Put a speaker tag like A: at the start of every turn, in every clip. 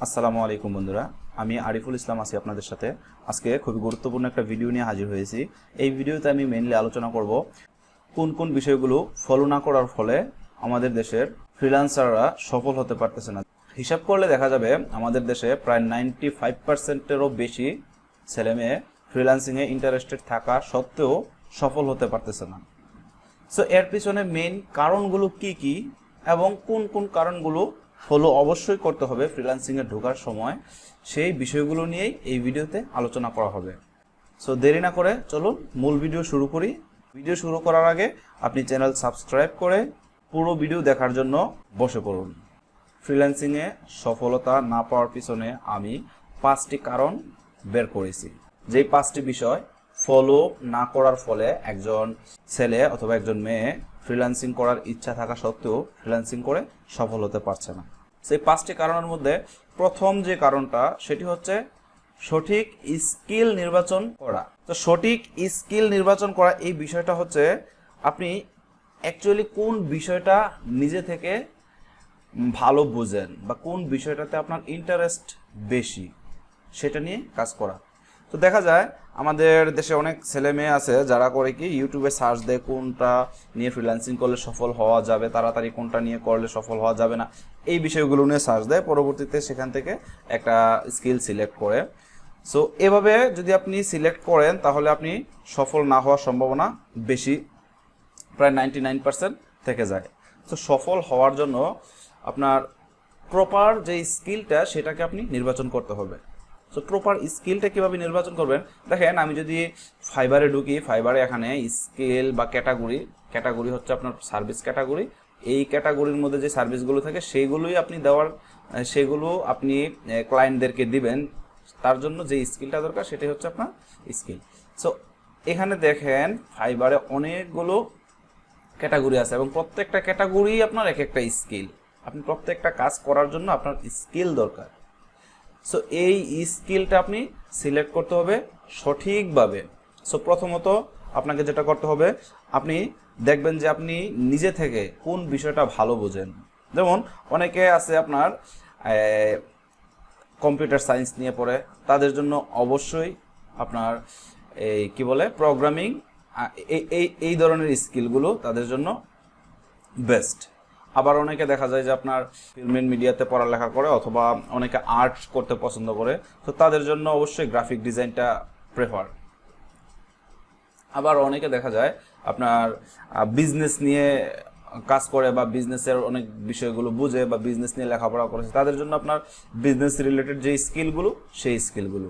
A: আসসালামু আলাইকুম বন্ধুরা, আমি আরিফুল ইসলাম আছি আপনাদের সাথে। আজকে খুবই গুরুত্বপূর্ণ একটা ভিডিও নিয়ে হাজির হয়েছি। এই ভিডিওতে আমি মেইনলি আলোচনা করব কোন কোন বিষয়গুলো ফলো না করার ফলে আমাদের দেশের ফ্রিল্যান্সাররা সফল হতে পারতেছে না। হিসাব করলে দেখা যাবে আমাদের দেশে প্রায় 95%-এরও বেশি ছেলেমেয়ে ফ্রিল্যান্সিংয়ে ইন্টারেস্টেড থাকা সত্ত্বেও সফল হতে পারতেছে না। সো এর পিছনে মেইন কারণগুলো কি কি এবং কোন কোন কারণগুলো ফলো অবশ্যই করতে হবে ফ্রিল্যান্সিংয়ে ঢোকার সময়, সেই বিষয়গুলো নিয়েই এই ভিডিওতে আলোচনা করা হবে। সো দেরি না করে চলুন মূল ভিডিও শুরু করি। ভিডিও শুরু করার আগে আপনি চ্যানেল সাবস্ক্রাইব করে পুরো ভিডিও দেখার জন্য বসে পড়ুন। ফ্রিল্যান্সিংয়ে সফলতা না পাওয়ার পিছনে আমি 5টি কারণ বের করেছি, যেই 5টি বিষয় ফলো না করার ফলে একজন ছেলে অথবা একজন মেয়ে ফ্রিল্যান্সিং করার ইচ্ছা থাকা সত্ত্বেও ফ্রিল্যান্সিং করে সফল হতে পারছে না। সেই 5টি কারণের মধ্যে প্রথম যে কারণটা সেটি হচ্ছে সঠিক স্কিল নির্বাচন করা। তো সঠিক স্কিল নির্বাচন করা এই বিষয়টা হচ্ছে আপনি অ্যাকচুয়ালি কোন বিষয়টা নিজে থেকে ভালো বোঝেন বা কোন বিষয়টাতে আপনার ইন্টারেস্ট বেশি সেটা নিয়ে কাজ করা। তো দেখা যায় আমাদের দেশে অনেক ছেলে মেয়ে আছে যারা করে কি ইউটিউবে সার্চ দেয় কোনটা নিয়ে ফ্রিল্যান্সিং করলে সফল হওয়া যাবে তাড়াতাড়ি, কোনটা নিয়ে করলে সফল হওয়া যাবে না, এই বিষয়গুলো নিয়ে সার্চ দেয়। পরবর্তীতে সেখান থেকে একটা স্কিল সিলেক্ট করে। সো এভাবে যদি আপনি সিলেক্ট করেন তাহলে আপনি সফল না হওয়ার সম্ভাবনা বেশি, প্রায় 99% থেকে যায়। তো সফল হওয়ার জন্য আপনার প্রপার যে স্কিলটা সেটাকে আপনি নির্বাচন করতে হবে। সো প্রপার স্কিলটা কীভাবে নির্বাচন করবেন, দেখেন আমি যদি ফাইবারে ঢুকি, ফাইবারে এখানে স্কিল বা ক্যাটাগরি হচ্ছে আপনার সার্ভিস ক্যাটাগরি। এই ক্যাটাগরির মধ্যে যে সার্ভিসগুলো থাকে সেইগুলোই আপনি সেগুলো আপনি ক্লায়েন্টদেরকে দিবেন। তার জন্য যে স্কিলটা দরকার সেটাই হচ্ছে আপনার স্কিল। সো এখানে দেখেন ফাইবারে অনেকগুলো ক্যাটাগরি আছে এবং প্রত্যেকটা ক্যাটাগরি আপনার এক একটা স্কিল। আপনি প্রত্যেকটা কাজ করার জন্য আপনার স্কিল দরকার। সো এই স্কিলটা আপনি সিলেক্ট করতে হবে সঠিকভাবে। সো প্রথমত আপনাকে যেটা করতে হবে, আপনি দেখবেন যে আপনি নিজে থেকে কোন বিষয়টা ভালো বোঝেন। যেমন অনেকে আছে আপনার কম্পিউটার সায়েন্স নিয়ে পড়ে, তাদের জন্য অবশ্যই আপনার প্রোগ্রামিং এই ধরনের স্কিলগুলো তাদের জন্য বেস্ট। আবার অনেকে দেখা যায় যে আপনার ফিল্ম এন্ড মিডিয়াতে পড়ালেখা করে অথবা অনেকে আর্ট করতে পছন্দ করে, তো তাদের জন্য অবশ্যই গ্রাফিক ডিজাইনটা প্রেফার। আবার অনেকে দেখা যায় আপনার বিজনেস নিয়ে কাজ করে বা বিজনেসের অনেক বিষয়গুলো বুঝে বা বিজনেস নিয়ে লেখাপড়া করেছে, তাদের জন্য আপনার বিজনেস রিলেটেড যে স্কিলগুলো সেই স্কিলগুলো।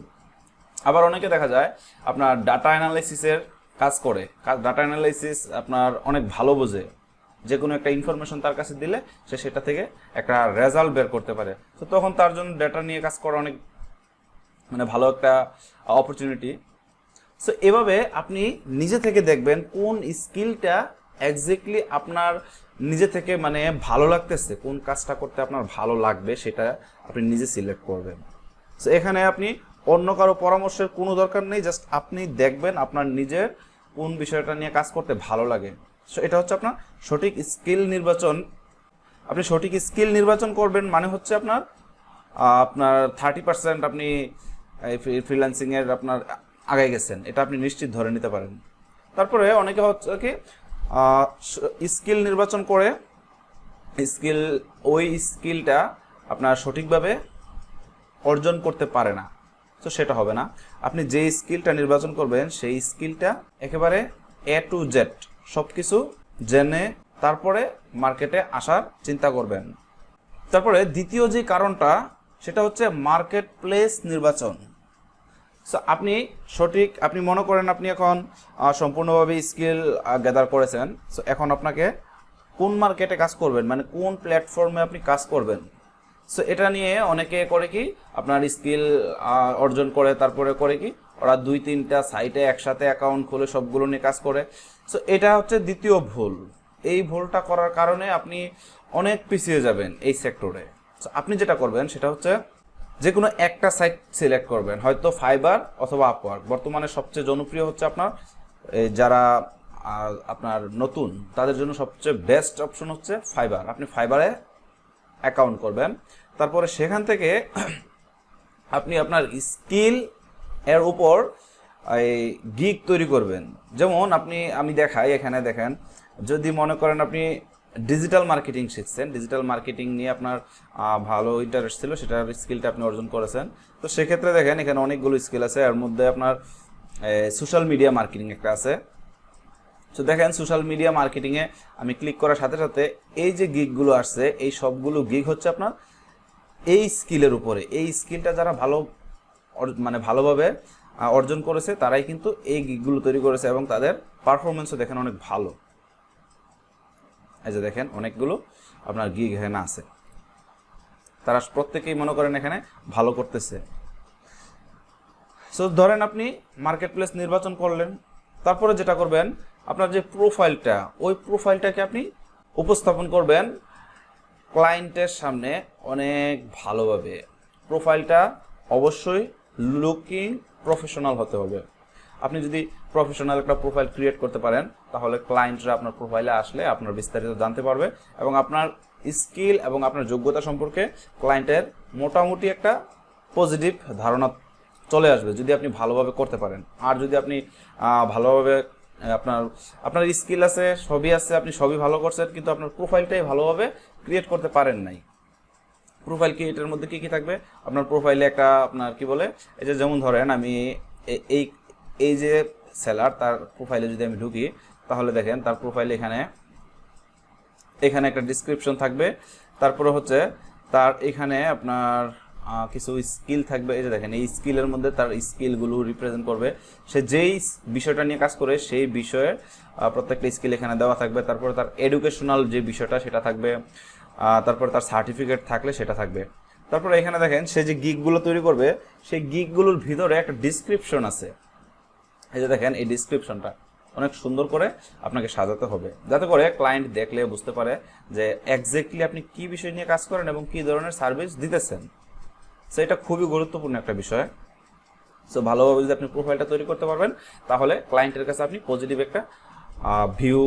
A: আবার অনেকে দেখা যায় আপনার ডাটা অ্যানালাইসিসের কাজ করে, ডাটা অ্যানালাইসিস আপনার অনেক ভালো বোঝে, যে কোনো একটা ইনফরমেশন তার কাছে দিলে সে সেটা থেকে একটা রেজাল্ট বের করতে পারে। তো তখন তার জন্য ডেটা নিয়ে কাজ করা অনেক ভালো একটা অপরচুনিটি। সো এভাবে আপনি নিজে থেকে দেখবেন কোন স্কিলটা এক্স্যাক্টলি আপনার নিজে থেকে ভালো লাগতেছে, কোন কাজটা করতে আপনার ভালো লাগবে সেটা আপনি নিজে সিলেক্ট করবেন। সো এখানে আপনি অন্য কারো পরামর্শের কোনো দরকার নেই, জাস্ট আপনি দেখবেন আপনার নিজের কোন বিষয়টা নিয়ে কাজ করতে ভালো লাগে। সো এটা হচ্ছে আপনার সঠিক স্কিল নির্বাচন। আপনি সঠিক স্কিল নির্বাচন করবেন মানে হচ্ছে আপনার 30% আপনি ফ্রিল্যান্সিংয়ের আপনার আগে গেছেন, এটা আপনি নিশ্চিত ধরে নিতে পারেন। তারপরে অনেকে হচ্ছে কি স্কিল নির্বাচন করে ওই স্কিলটা আপনার সঠিকভাবে অর্জন করতে পারে না। তো সেটা হবে না। আপনি যে স্কিলটা নির্বাচন করবেন সেই স্কিলটা একেবারে A to Z সব কিছু জেনে তারপরে মার্কেটে আসার চিন্তা করবেন। তারপরে দ্বিতীয় যে কারণটা সেটা হচ্ছে মার্কেট প্লেস নির্বাচন। সো আপনি মনে করেন আপনি এখন সম্পূর্ণভাবে স্কিল গ্যাদার করেছেন। সো এখন আপনাকে কোন মার্কেটে কাজ করবেন, কোন প্ল্যাটফর্মে আপনি কাজ করবেন। সো এটা নিয়ে অনেকে করে কি আপনার স্কিল অর্জন করে তারপরে করে কি ওরা 2-3টা সাইটে একসাথে অ্যাকাউন্ট খুলে সবগুলো নিয়ে কাজ করে। সো এটা হচ্ছে দ্বিতীয় ভুল। এই ভুলটা করার কারণে আপনি অনেক পিছিয়ে যাবেন এই সেক্টরে। সো আপনি যেটা করবেন সেটা হচ্ছে যে কোনো একটা সাইট সিলেক্ট করবেন, হয়তো ফাইবার অথবা আপওয়ার্ক। বর্তমানে সবচেয়ে জনপ্রিয় হচ্ছে আপনার যারা আপনার নতুন তাদের জন্য সবচেয়ে বেস্ট অপশন হচ্ছে ফাইবার। আপনি ফাইবারে অ্যাকাউন্ট করবেন, তারপরে সেখান থেকে আপনি আপনার স্কিল এর উপর এই গিগ তৈরি করবেন। যেমন আমি দেখাই, এখানে দেখেন, যদি মনে করেন আপনি ডিজিটাল মার্কেটিং শিখছেন, ডিজিটাল মার্কেটিং নিয়ে আপনার ভালো ইন্টারেস্ট ছিল, সেটার স্কিলটা আপনি অর্জন করেছেন, তো সেক্ষেত্রে দেখেন এখানে অনেকগুলো স্কিল আছে। এর মধ্যে আপনার সোশ্যাল মিডিয়া মার্কেটিং একটা আছে। তো দেখেন সোশ্যাল মিডিয়া মার্কেটিংয়ে আমি ক্লিক করার সাথে সাথে এই যে গিগগুলো আসছে, এই সবগুলো গিগ হচ্ছে আপনার এই স্কিলের উপরে। এই স্কিলটা যারা ভালোভাবে অর্জন করেছে তারাই কিন্তু এই গিগগুলো তৈরি করেছে, এবং তাদের পারফরমেন্সও দেখেন অনেক ভালো। এই যে দেখেন অনেকগুলো আপনার গিগ এখানে আছে, তারা প্রত্যেকেই মনে করেন এখানে ভালো করতেছে। সো ধরেন আপনি মার্কেট প্লেস নির্বাচন করলেন, তারপরে যেটা করবেন, আপনার যে প্রোফাইলটা, ওই প্রোফাইলটাকে আপনি উপস্থাপন করবেন ক্লায়েন্টের সামনে অনেক ভালোভাবে। প্রোফাইলটা অবশ্যই লুকিং প্রফেশনাল হতে হবে। আপনি যদি প্রফেশনাল একটা প্রোফাইল ক্রিয়েট করতে পারেন, তাহলে ক্লায়েন্টরা আপনার প্রোফাইলে আসলে আপনার বিস্তারিত জানতে পারবে, এবং আপনার স্কিল এবং আপনার যোগ্যতা সম্পর্কে ক্লায়েন্টের মোটামুটি একটা পজিটিভ ধারণা চলে আসবে যদি আপনি ভালোভাবে করতে পারেন। আর যদি আপনি ভালোভাবে আপনার স্কিল আছে, সবই আছে, আপনি সবই ভালো করছেন, কিন্তু আপনার প্রোফাইলটাই ভালোভাবে ক্রিয়েট করতে পারেন নাই। প্রোফাইল ক্রিয়েটের মধ্যে কি কি থাকবে? আপনার প্রোফাইলে একটা আপনার কি বলে, এই যে যেমন ধরেন আমি এই যে সেলার, তার প্রোফাইলে যদি আমি ঢুকি, তাহলে দেখেন তার প্রোফাইলে এখানে একটা ডিসক্রিপশন থাকবে, তারপরে হচ্ছে তার এখানে আপনার কিছু স্কিল থাকবে। এই যে দেখেন এই স্কিলের মধ্যে তার স্কিলগুলো রিপ্রেজেন্ট করবে, সে যেই বিষয়টা নিয়ে কাজ করে সেই বিষয়ে প্রত্যেকটা স্কিল এখানে দেওয়া থাকবে। তারপরে তার এডুকেশনাল যে বিষয়টা সেটা থাকবে, তারপরে তার সার্টিফিকেট থাকলে সেটা থাকবে। তারপরে এখানে দেখেন সে যে গিগগুলো তৈরি করবে, সেই গিগগুলোর ভিতরে একটা ডিসক্রিপশন আছে। এই যে দেখেন এই ডিসক্রিপশনটা অনেক সুন্দর করে আপনাকে সাজাতে হবে, যাতে করে ক্লায়েন্ট দেখলে বুঝতে পারে যে এক্স্যাক্টলি আপনি কি বিষয় নিয়ে কাজ করেন এবং কি ধরনের সার্ভিস দিতেছেন। সো এটা খুবই গুরুত্বপূর্ণ একটা বিষয়। সো ভালোভাবে যদি আপনি প্রোফাইলটা তৈরি করতে পারবেন, তাহলে ক্লায়েন্টের কাছে আপনি পজিটিভ একটা ভিউ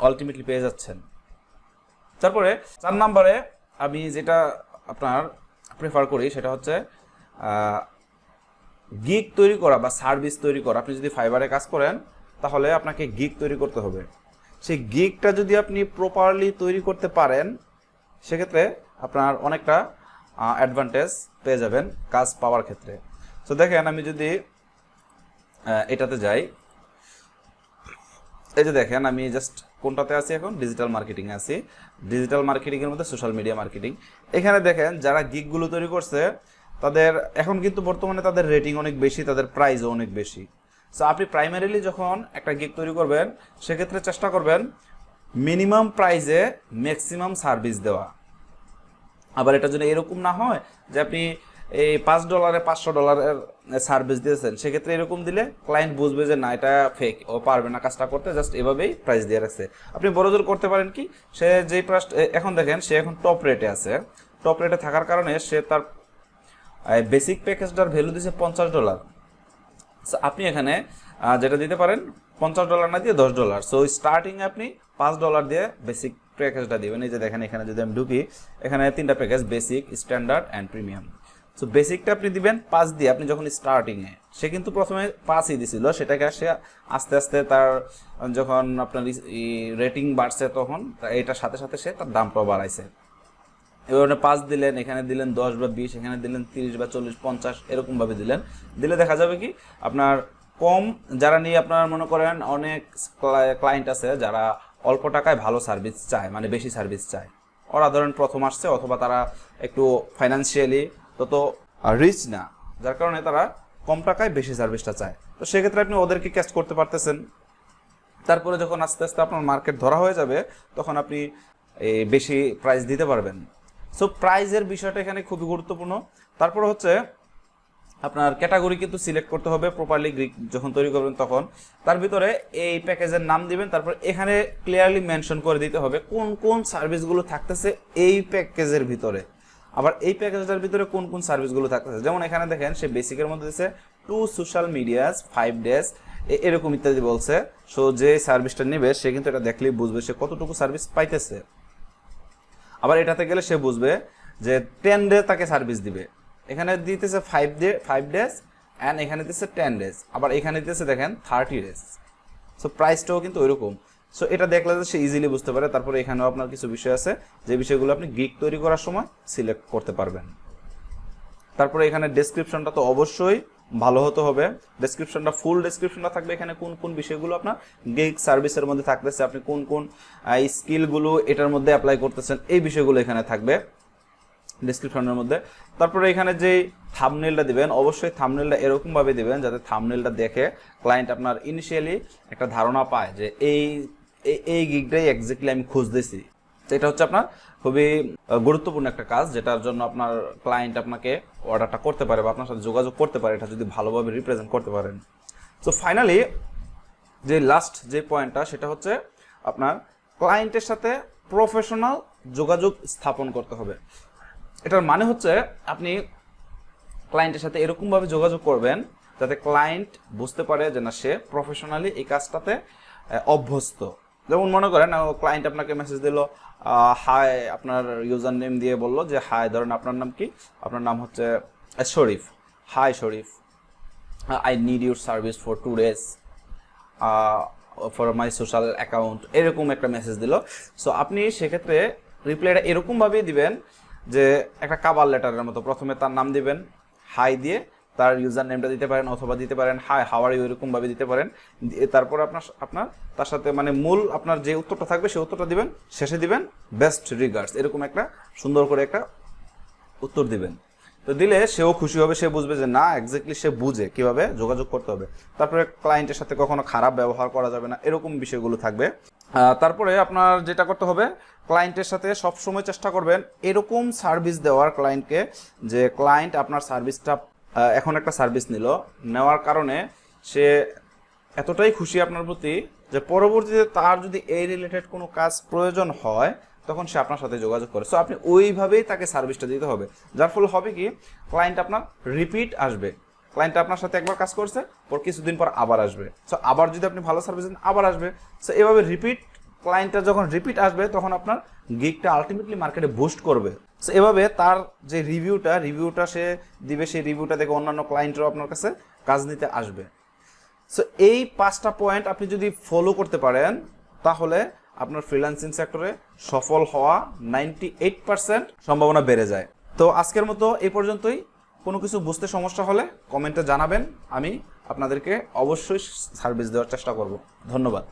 A: আলটিমেটলি পেয়ে যাচ্ছেন। তারপরে 4 নম্বরে আমি যেটা আপনার প্রেফার করি সেটা হচ্ছে গিগ তৈরি করা বা সার্ভিস তৈরি করা। আপনি যদি ফাইবারে কাজ করেন, তাহলে আপনাকে গিগ তৈরি করতে হবে। সেই গিগটা যদি আপনি প্রপারলি তৈরি করতে পারেন, সেক্ষেত্রে আপনার অনেকটা অ্যাডভান্টেজ পেয়ে যাবেন কাজ পাওয়ার ক্ষেত্রে। তো দেখেন আমি যদি এটাতে যাই, এই যে দেখেন আমি জাস্ট কোনটাতে আছি এখন, ডিজিটাল মার্কেটিংয়ে আছি। ডিজিটাল মার্কেটিংয়ের মধ্যে সোশ্যাল মিডিয়া মার্কেটিং। এখানে দেখেন যারা গিগগুলো তৈরি করছে তাদের এখন কিন্তু বর্তমানে তাদের রেটিং অনেক বেশি, তাদের প্রাইসও অনেক বেশি। সো আপনি প্রাইমারিলি যখন একটা গিগ তৈরি করবেন, সেক্ষেত্রে চেষ্টা করবেন মিনিমাম প্রাইসে ম্যাক্সিমাম সার্ভিস দেওয়া। আবার এটা যেন এরকম না হয় যে আপনি এই $5 $500 সার্ভিস দিয়েছেন, সেক্ষেত্রে এরকম দিলে ক্লায়েন্ট বুঝবে যে না, এটা ফেক, ও পারবে না কাজটা করতে, জাস্ট এভাবেই প্রাইস দিয়ে রাখছে। আপনি বড়জোর করতে পারেন কি, সে যেই প্রাইস এখন দেখেন সে এখন টপ রেটে আছে, টপ রেটে থাকার কারণে সে তার বেসিক প্যাকেজটার ভ্যালু দিয়েছে $50। সো আপনি এখানে যেটা দিতে পারেন $50 না দিয়ে $10। সো স্টার্টিংয়ে আপনি $5 দিয়ে বেসিক প্যাকেজটা দিবেন। এই যে দেখেন এখানে যদি আমি ঢুকি, এখানে 3টা package, basic, standard and premium. So বেসিকটা আপনি দিবেন 5 দিয়ে। আপনি যখন স্টার্টিংয়ে, সে কিন্তু প্রথমে 5ই দিছিল, সেটাকে সে আস্তে আস্তে তার যখন আপনার রেটিং বাড়ছে, তখন এটার সাথে সাথে সে তার দামটাও বাড়াইছে। এবার 5 দিলেন, এখানে দিলেন 10 বা 20, এখানে দিলেন 30 বা 40, 50, এরকমভাবে দিলে দেখা যাবে কি আপনার কম, যারা নিয়ে আপনার মনে করেন অনেক ক্লায়েন্ট আছে যারা অল্প টাকায় ভালো সার্ভিস চায়, মানে বেশি সার্ভিস চায়। ওরা ধরেন প্রথম আসছে, অথবা তারা একটু ফাইন্যান্সিয়ালি তত রিচ না, যার কারণে তারা কম টাকায় বেশি সার্ভিসটা চায়। তো সেক্ষেত্রে আপনি ওদেরকে ক্যাচ করতে পারতেছেন। তারপরে যখন আস্তে আস্তে আপনার মার্কেট ধরা হয়ে যাবে, তখন আপনি বেশি প্রাইস দিতে পারবেন। সো প্রাইজের বিষয়টা এখানে খুবই গুরুত্বপূর্ণ। তারপরে হচ্ছে আপনার ক্যাটাগরি কিন্তু সিলেক্ট করতে হবে প্রপারলি। যখন তৈরি করবেন তখন তার ভিতরে এই প্যাকেজের নাম দিবেন, তারপর এখানে ক্লিয়ারলি মেনশন করে দিতে হবে কোন কোন সার্ভিসগুলো থাকতেছে এই প্যাকেজের ভিতরে, আবার এই প্যাকেজটার ভিতরে কোন কোন সার্ভিসগুলো থাকতেছে। যেমন এখানে দেখেন সে বেসিকের মধ্যে দিচ্ছে 2 সোশ্যাল মিডিয়াস 5 ডেজ এরকম ইত্যাদি বলছে। সো যে সার্ভিসটা নেবে সে কিন্তু এটা দেখলেই বুঝবে সে কতটুকু সার্ভিস পাইতেছে। আবার এটাতে গেলে সে বুঝবে যে 10 ডে তাকে সার্ভিস দিবে, এখানে দিতেছে 5 ডেজ অ্যান্ড এখানে দিতেছে 10 ডেজ, আবার এখানে দিতেছে দেখেন 30 ডেজ। সো প্রাইসটাও কিন্তু ওইরকম। সো এটা দেখলে যে সে ইজিলি বুঝতে পারে। তারপরে এখানেও আপনার কিছু বিষয় আছে যে বিষয়গুলো আপনি গিগ তৈরি করার সময় সিলেক্ট করতে পারবেন। তারপরে এখানে ডেসক্রিপশনটা তো অবশ্যই ভালো হতে হবে, ডেসক্রিপশনটা ফুল ডেসক্রিপশনটা থাকবে। এখানে কোন কোন বিষয়গুলো আপনার গিগ সার্ভিসের মধ্যে থাকতেছে, আপনি কোন কোন স্কিলগুলো এটার মধ্যে অ্যাপ্লাই করতেছেন, এই বিষয়গুলো এখানে থাকবে ডেসক্রিপশনের মধ্যে। তারপরে এখানে যে থাম্বনেলটা দিবেন, অবশ্যই থাম্বনেলটা এরকম ভাবে দিবেন যাতে থাম্বনেলটা দেখে ক্লায়েন্ট আপনার ইনিশিয়ালি একটা ধারণা পায় যে এই গিগটাই এক্স্যাক্টলি আমি খুঁজতেছি। তো এটা হচ্ছে আপনার খুবই গুরুত্বপূর্ণ একটা কাজ, যেটার জন্য আপনার ক্লায়েন্ট আপনাকে অর্ডারটা করতে পারে বা আপনার সাথে যোগাযোগ করতে পারে, এটা যদি ভালোভাবে রিপ্রেজেন্ট করতে পারেন। সো ফাইনালি যে লাস্ট যে পয়েন্টটা সেটা হচ্ছে আপনার ক্লায়েন্টের সাথে প্রফেশনাল যোগাযোগ স্থাপন করতে হবে। এটার মানে হচ্ছে আপনি ক্লায়েন্টের সাথে এরকমভাবে যোগাযোগ করবেন যাতে ক্লায়েন্ট বুঝতে পারে যে না সে প্রফেশনালি এই কাজটাতে অভ্যস্ত। যেমন মনে করেন ক্লায়েন্ট আপনাকে মেসেজ দিল, হাই, আপনার ইউজার নেম দিয়ে বললো যে হাই, ধরেন আপনার নাম কি, আপনার নাম হচ্ছে Sharif, hi Sharif, I need your service for 2 days for my social account, এরকম একটা মেসেজ দিল। সো আপনি সেক্ষেত্রে রিপ্লাইটা এরকমভাবেই দিবেন যে একটা কাভার লেটারের মতো, প্রথমে তার নাম দিবেন, হাই দিয়ে তার ইউজার নেমটা দিতে পারেন, অথবা দিতে পারেন হাই হাউ আর ইউ, এরকমভাবে দিতে পারেন। তারপর আপনার তার সাথে মানে মূল আপনার যে উত্তরটা থাকবে সেই উত্তরটা দিবেন, শেষে দিবেন বেস্ট রিগার্ডস, এরকম একটা সুন্দর করে একটা উত্তর দিবেন। তো দিলে সেও খুশি হবে, সে বুঝবে যে না এক্স্যাক্টলি সে বুঝে কিভাবে যোগাযোগ করতে হবে। তারপরে ক্লায়েন্টের সাথে কখনো খারাপ ব্যবহার করা যাবে না, এরকম বিষয়গুলো থাকবে। তারপরে আপনার যেটা করতে হবে, ক্লায়েন্টের সাথে সবসময় চেষ্টা করবেন এরকম সার্ভিস দেওয়ার ক্লায়েন্টকে, যে ক্লায়েন্ট আপনার সার্ভিসটা এখন একটা সার্ভিস নেওয়ার কারণে সে এতটাই খুশি আপনার প্রতি যে পরবর্তীতে তার যদি এই রিলেটেড কোনো কাজ প্রয়োজন হয় তখন সে আপনার সাথে যোগাযোগ করে। সো আপনি ওইভাবেই তাকে সার্ভিসটা দিতে হবে, যার ফলে হবে কি ক্লায়েন্ট আপনার রিপিট আসবে। ক্লায়েন্ট আপনার সাথে একবার কাজ করছে, পর কিছুদিন পর আবার আসবে। সো আবার যদি আপনি ভালো সার্ভিস দেন আবার আসবে। সো এভাবে রিপিট, ক্লায়েন্টটা যখন রিপিট আসবে তখন আপনার গিগটা আলটিমেটলি মার্কেটে বুস্ট করবে। সো এভাবে তার যে রিভিউটা সে দিবে, সেই রিভিউটা দেখে অন্যান্য ক্লায়েন্টরাও আপনার কাছে কাজ নিতে আসবে। সো এই 5টা পয়েন্ট আপনি যদি ফলো করতে পারেন তাহলে আপনার ফ্রিল্যান্সিং সেক্টরে সফল হওয়া 98% সম্ভাবনা বেড়ে যায়। তো আজকের মতো এই পর্যন্তই। কোনো কিছু বুঝতে সমস্যা হলে কমেন্টে জানাবেন, আমি আপনাদেরকে অবশ্যই সার্ভিস দেওয়ার চেষ্টা করব। ধন্যবাদ।